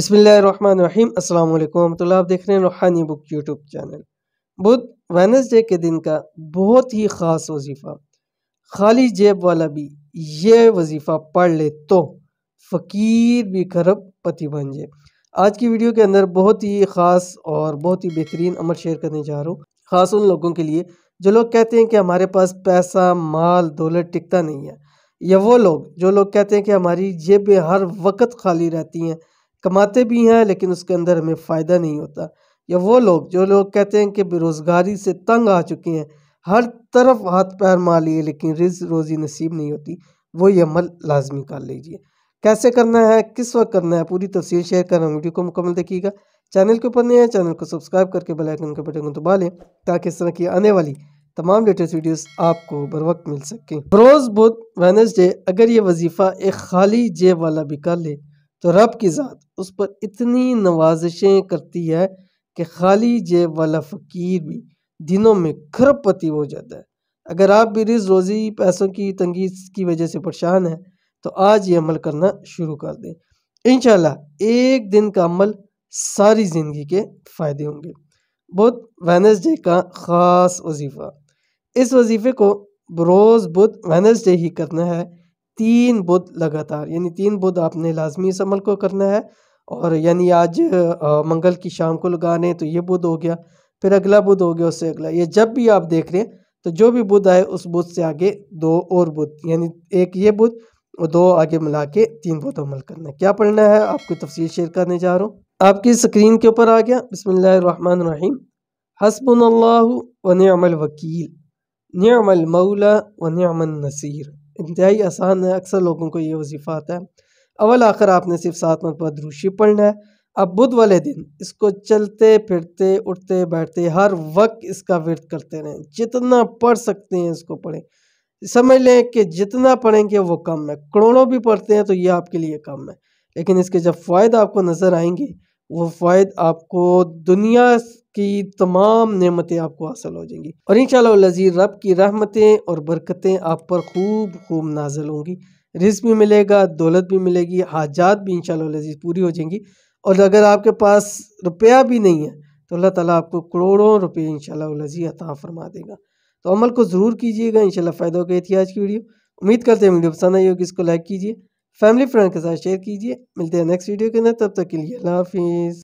بسم اللہ الرحمن الرحیم۔ السلام علیکم ورحمۃ اللہ۔ آپ دیکھ رہے ہیں روحانی بک یوٹیوب چینل۔ بدھ وینسڈے کے دن کا بہت ہی خاص وظیفہ، خالی جیب والا بھی یہ وظیفہ پڑھ لے تو فقیر بھی کھرب پتی بن جائے۔ آج کی ویڈیو کے اندر بہت ہی خاص اور بہت ہی بہترین عمل شیئر کرنے جا رہا ہوں، خاص ان لوگوں کے لیے جو لوگ کہتے ہیں کہ ہمارے پاس پیسہ مال دولت ٹکتا نہیں ہے، یا وہ لوگ جو لوگ کہتے ہیں کہ ہماری جیبیں ہر وقت خالی رہتی ہیں، کماتے بھی ہیں لیکن اس کے اندر ہمیں فائدہ نہیں ہوتا، یا وہ لوگ جو لوگ کہتے ہیں کہ بے روزگاری سے تنگ آ چکے ہیں، ہر طرف ہاتھ پیر مار لیے لیکن رزق روزی نصیب نہیں ہوتی، وہ یہ عمل لازمی کر لیجئے۔ کیسے کرنا ہے، کس وقت کرنا ہے، پوری تفصیل شیئر کر رہا ہوں، ویڈیو کو مکمل دیکھیے گا۔ چینل کے اوپر نہیں ہے، چینل کو سبسکرائب کر کے بیل آئیکن کے بٹن کو دبا لیں تاکہ اس طرح کی آنے والی تمام لیٹسٹ ویڈیوز آپ کو بر وقت مل سکیں۔ بروز بدھ وینسڈے اگر یہ وظیفہ ایک خالی جیب والا بھی کر لے تو رب کی ذات اس پر اتنی نوازشیں کرتی ہے کہ خالی جیب والا فقیر بھی دنوں میں کھرب پتی ہو جاتا ہے۔ اگر آپ بھی رزق روزی پیسوں کی تنگی کی وجہ سے پریشان ہیں تو آج یہ عمل کرنا شروع کر دیں، انشاءاللہ ایک دن کا عمل ساری زندگی کے فائدے ہوں گے۔ بدھ وینسڈے کا خاص وظیفہ، اس وظیفے کو بروز بدھ وینسڈے ہی کرنا ہے، 3 بدھ لگاتار، یعنی 3 بدھ آپ نے لازمی اس عمل کو کرنا ہے، اور یعنی آج منگل کی شام کو لگا رہے ہیں تو یہ بدھ ہو گیا، پھر اگلا بدھ ہو گیا، اس سے اگلا، یہ جب بھی آپ دیکھ رہے ہیں تو جو بھی بدھ آئے اس بدھ سے آگے 2 اور بدھ، یعنی ایک یہ بدھ اور 2 آگے ملا کے 3 بدھ عمل کرنا ہے۔ کیا پڑھنا ہے آپ کو تفصیل شیئر کرنے جا رہا ہوں، آپ کی سکرین کے اوپر آ گیا۔ بسم اللہ الرحمن الرحیم۔ حسبنا اللہ و نعم الوکیل، نعم المولا و نعم النصیر۔ انتہائی آسان ہے، اکثر لوگوں کو یہ وظیفہ آتا ہے۔ اول آخر آپ نے صرف 7 مرتبہ درود شریف پڑھنا ہے۔ اب بدھ والے دن اس کو چلتے پھرتے اٹھتے بیٹھتے ہر وقت اس کا ورد کرتے رہیں، جتنا پڑھ سکتے ہیں اس کو پڑھیں۔ سمجھ لیں کہ جتنا پڑھیں گے وہ کم ہے، کروڑوں بھی پڑھتے ہیں تو یہ آپ کے لیے کم ہے، لیکن اس کے جب فوائد آپ کو نظر آئیں گے وہ فوائد آپ کو دنیا کی تمام نعمتیں آپ کو حاصل ہو جائیں گی، اور انشاءاللہ العزیز رب کی رحمتیں اور برکتیں آپ پر خوب خوب نازل ہوں گی، رزق بھی ملے گا، دولت بھی ملے گی، حاجات بھی انشاءاللہ العزیز پوری ہو جائیں گی، اور اگر آپ کے پاس روپیہ بھی نہیں ہے تو اللہ تعالیٰ آپ کو کروڑوں روپے انشاءاللہ العزیز عطا فرما دے گا۔ تو عمل کو ضرور کیجئے گا، انشاءاللہ فائدہ ہوگا۔ تھی آج کی ویڈیو، امید کرتے ہیں ویڈیو پسند آئی ہوگی، اس کو لائک کیجئے، فیملی فرینڈ کے ساتھ شیئر کیجئے۔ ملتے ہیں نیکسٹ ویڈیو کے اندر، تب تک کے لیے اللہ حافظ۔